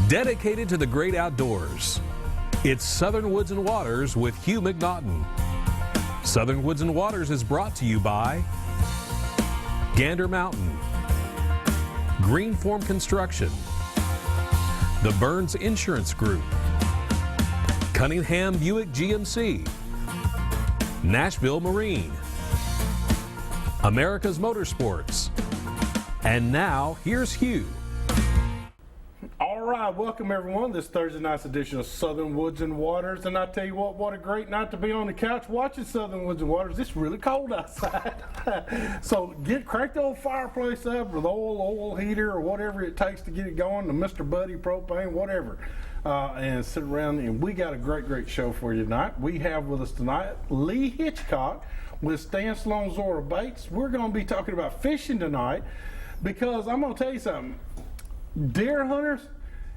Dedicated to the great outdoors, it's Southern Woods and Waters with Hugh McNaughton. Southern Woods and Waters is brought to you by Gander Mountain, Greenform Construction, the Burns Insurance Group, Cunningham Buick GMC, Nashville Marine, America's Motorsports, and now here's Hugh. All right, welcome everyone. This Thursday night's edition of Southern Woods and Waters, and I tell you what a great night to be on the couch watching Southern Woods and Waters. It's really cold outside, so crank the old fireplace up with oil heater or whatever it takes to get it going, the Mr. Buddy propane, whatever, and sit around. And we got a great show for you tonight. We have with us tonight Lee Hitchcock with Sloan Zorro Baits. We're going to be talking about fishing tonight because I'm going to tell you something. Deer hunters,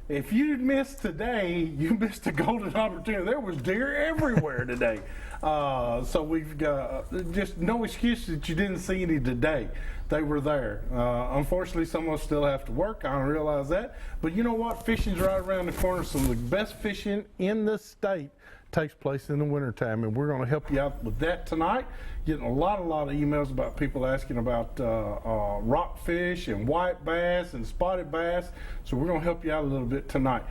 if you missed today, you missed a golden opportunity. There was deer everywhere today. So we've got just no excuse that you didn't see any today. They were there. Unfortunately, some of us still have to work. I don't realize that. But you know what? Fishing's right around the corner. Some of the best fishing in the state takes place in the wintertime, and we're going to help you out with that tonight. Getting a lot of emails about people asking about rockfish and white bass and spotted bass, so we're going to help you out a little bit tonight.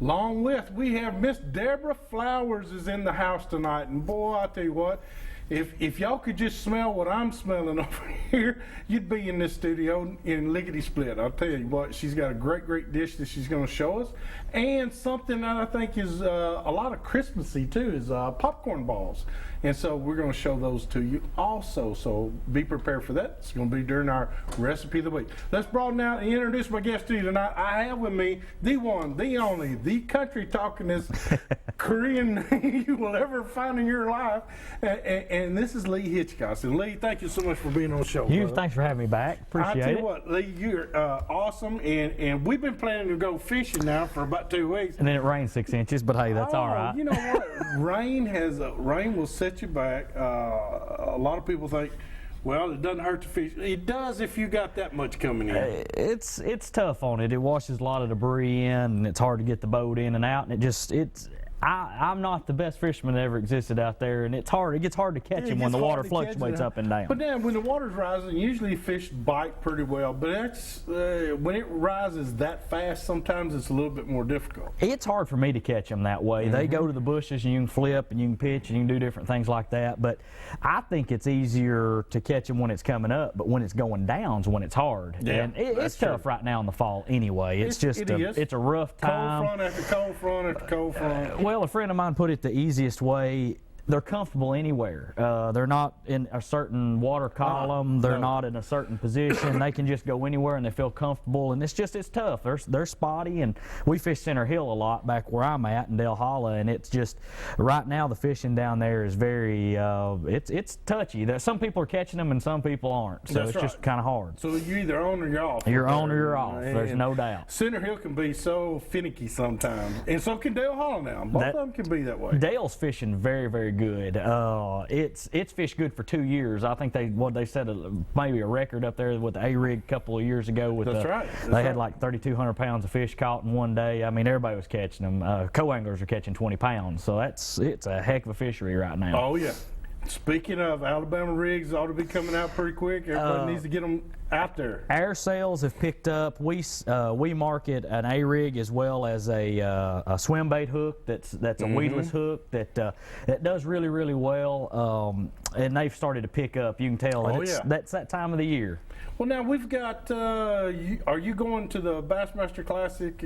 Along with, we have Miss Deborah Flowers is in the house tonight, and boy, I tell you what, if y'all could just smell what I'm smelling over here, you'd be in this studio in lickety split. I'll tell you what, she's got a great dish that she's going to show us, and something that I think is a lot of Christmassy too is popcorn balls. And so we're going to show those to you also, so be prepared for that. It's going to be during our recipe of the week. Let's broaden out and introduce my guest to you tonight. I have with me the one, the only, the country talkingest Korean you will ever find in your life, and this is Lee Hitchcock. And Lee, thank you so much for being on the show. Hugh, thanks for having me back. Appreciate it. I tell you what, Lee, you're awesome, and we've been planning to go fishing now for about 2 weeks. And then it rained 6 inches, but hey, that's all right. You know what? Rain will set you back. A lot of people think, well, it doesn't hurt to fish. It does if you got that much coming in. It's tough on it. It washes a lot of debris in, and it's hard to get the boat in and out. And I'm not the best fisherman that ever existed out there, and it gets hard to catch him when the water fluctuates up and down. But then when the water's rising, usually fish bite pretty well. But that's when it rises that fast, sometimes it's a little bit more difficult. It's hard for me to catch them that way. They go to the bushes, and you can flip, and you can pitch, and you can do different things like that. But I think it's easier to catch them when it's coming up, but when it's going down is when it's hard. Yeah, and it's tough right now in the fall anyway. It's a rough time. Cold front after cold front after cold front. Well, a friend of mine put it the easiest way. They're comfortable anywhere. They're not in a certain water column. They're not in a certain position. They can just go anywhere and they feel comfortable. And it's tough. They're spotty. And we fish Center Hill a lot back where I'm at in Del Holla. And it's just right now the fishing down there is very it's touchy. Some people are catching them and some people aren't. So That's it's right. just kind of hard. So you're either on or you're off. You're on or you're off. There's no doubt. Center Hill can be so finicky sometimes, and so can Del Holla now. Both of them can be that way. Dale's fishing very good. It's fished good for 2 years. I think they set maybe a record up there with the A-rig a couple of years ago. That's right. They had like 3,200 pounds of fish caught in one day. I mean, everybody was catching them. Co-anglers are catching 20 pounds. So it's a heck of a fishery right now. Oh yeah. Speaking of, Alabama rigs ought to be coming out pretty quick. Everybody needs to get them out there. Our sales have picked up. We market an A-rig as well as a swim bait hook that's a weedless hook that does really well, and they've started to pick up. You can tell that's that time of the year. Well, now we've got. Are you going to the Bassmaster Classic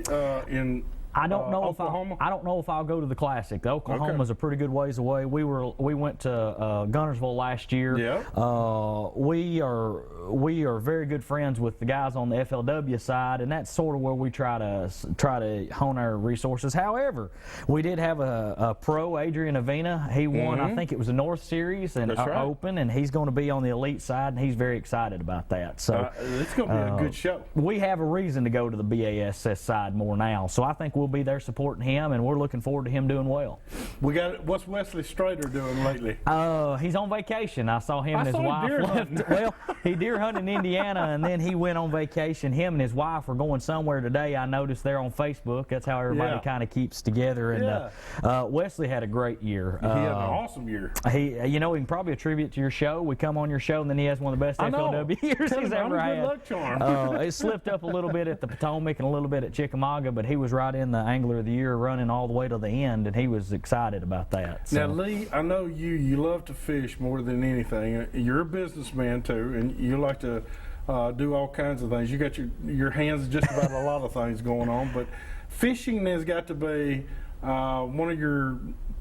in? I don't know Oklahoma? I don't know if I'll go to the Classic. The Oklahoma's a pretty good ways away. We went to Guntersville last year. Yeah. We are very good friends with the guys on the FLW side, and that's sort of where we try to hone our resources. However, we did have a pro, Adrian Avena. He won, I think it was the North Series and Open, and he's going to be on the elite side, and he's very excited about that. So it's going to be a good show. We have a reason to go to the BASS side more now. So I think we'll be there supporting him, and we're looking forward to him doing well. What's Wesley Strader doing lately? He's on vacation. I saw him and his saw him wife deer left. hunting. Well, he deer hunted in Indiana, and then he went on vacation. Him and his wife are going somewhere today. I noticed they're on Facebook. That's how everybody Yeah. kind of keeps together. And Wesley had a great year. He had an awesome year. He can probably attribute to your show. We come on your show, and then he has one of the best I know. FLW years Tell he's him I'm ever a good had. luck charm. It slipped up a little bit at the Potomac and a little bit at Chickamauga, but he was right in the Angler of the Year, running all the way to the end, and he was excited about that. So. Now, Lee, I know you love to fish more than anything. You're a businessman too, and you like to do all kinds of things. You got your hands just about a lot of things going on, but fishing has got to be one of your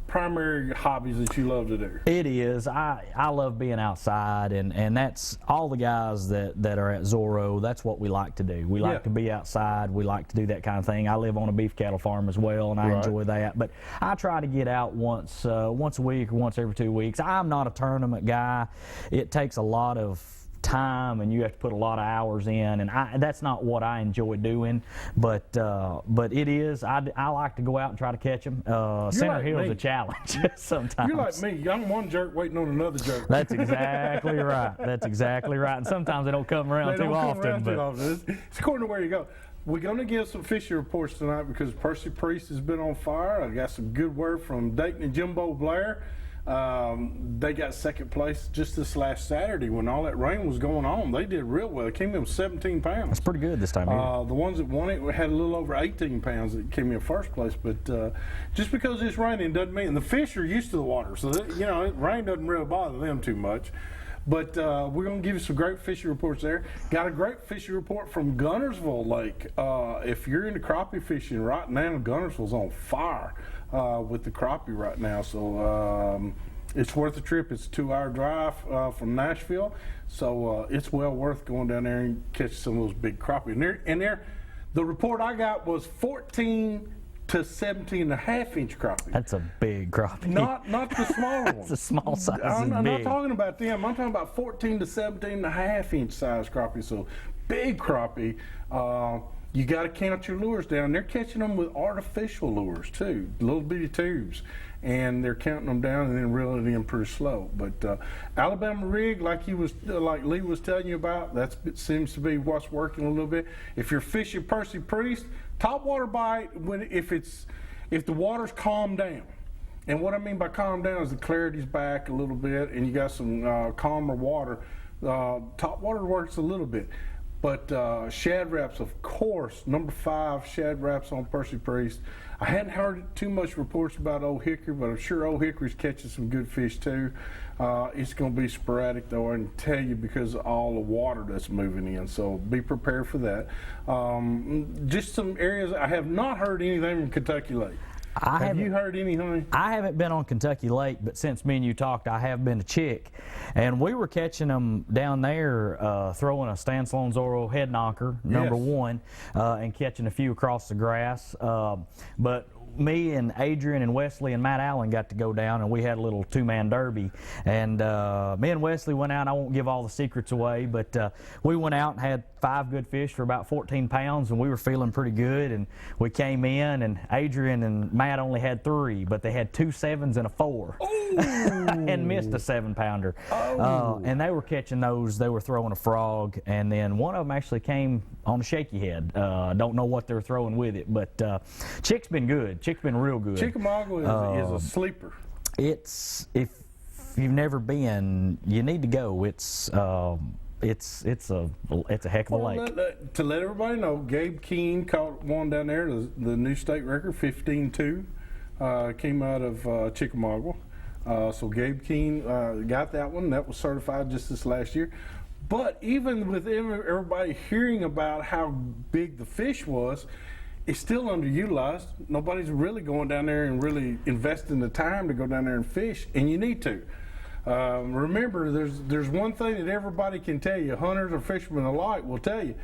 primary hobbies that you love to do. It is. I love being outside, and that's all the guys that are at Zorro. That's what we like to do. We like to be outside. We like to do that kind of thing. I live on a beef cattle farm as well, and I enjoy that. But I try to get out once a week or once every 2 weeks. I'm not a tournament guy. It takes a lot of time, and you have to put a lot of hours in, and that's not what I enjoy doing, but it is. I like to go out and try to catch them. Center like Hill's me. a challenge sometimes. You're like me. I'm one jerk waiting on another jerk. That's exactly right. That's exactly right. And sometimes they don't come around They too don't come often. around But too often. It's according to where you go. We're going to give some fishing reports tonight because Percy Priest has been on fire. I got some good word from Dayton and Jimbo Blair. They got second place just this last Saturday when all that rain was going on. They did real well. It came in 17 pounds. it's pretty good this time of year. The ones that won it had a little over 18 pounds that came in first place. But just because it's raining doesn't mean, and the fish are used to the water, so that, rain doesn't really bother them too much. But we're going to give you some great fishing reports there. Got a great fishing report from Gunnersville Lake. If you're into crappie fishing right now, Gunnersville's on fire with the crappie right now. So it's worth a trip. It's a 2-hour drive from Nashville. So it's well worth going down there and catch some of those big crappie. And the report I got was 14 to 17.5-inch crappie. That's a big crappie. Not the smaller ones. It's a small size. I'm is not big. talking about them. I'm talking about 14 to 17.5-inch size crappie. So big crappie. You got to count your lures down. They're catching them with artificial lures too, little bitty tubes, and they're counting them down and then reeling it in pretty slow. But Alabama rig, like Lee was telling you about, it seems to be what's working a little bit. If you're fishing Percy Priest, top water bite if the water's calmed down. And what I mean by calm down is the clarity's back a little bit, and you got some calmer water. Top water works a little bit. But shad wraps, of course, number 5 shad wraps on Percy Priest. I hadn't heard too much reports about Old Hickory, but I'm sure Old Hickory's catching some good fish too. It's going to be sporadic though, I can tell you, because of all the water that's moving in. So be prepared for that. Just some areas. I have not heard anything from Kentucky Lake. Have you heard anything? I haven't been on Kentucky Lake, but since me and you talked, I have been to Chick, and we were catching them down there, throwing a Sloan Zorro head knocker, number 1, and catching a few across the grass. But me and Adrian and Wesley and Matt Allen got to go down, and we had a little 2-man derby. And me and Wesley went out. I won't give all the secrets away, but we went out and had 5 good fish for about 14 pounds, and we were feeling pretty good. And we came in, and Adrian and Matt only had 3, but they had 2 7s and a 4. And missed a 7-pounder. And they were catching those. They were throwing a frog, and then one of them actually came on a shaky head. Don't know what they were throwing with it, but Chick's been good. Chick's been real good. Chickamauga is a sleeper. If you've never been, you need to go. It's a heck of a lake. To let everybody know, Gabe Keene caught one down there, the new state record, 15-2, came out of Chickamauga. So Gabe Keene got that one. That was certified just this last year. But even with everybody hearing about how big the fish was, it's still underutilized. Nobody's really going down there and really investing the time to go down there and fish, and you need to. Remember, there's one thing that everybody can tell you, hunters or fishermen alike will tell you.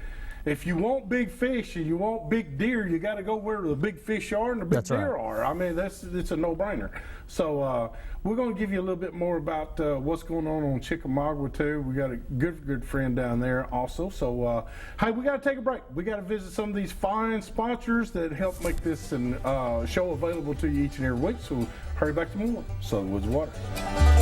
If you want big fish and you want big deer, you got to go where the big fish are and the big deer are. I mean, it's a no-brainer. So we're going to give you a little bit more about what's going on Chickamauga too. We got a good friend down there also. So hey, we got to take a break. We got to visit some of these fine sponsors that help make this show available to you each and every week. So hurry back to more Southern Woods and Waters.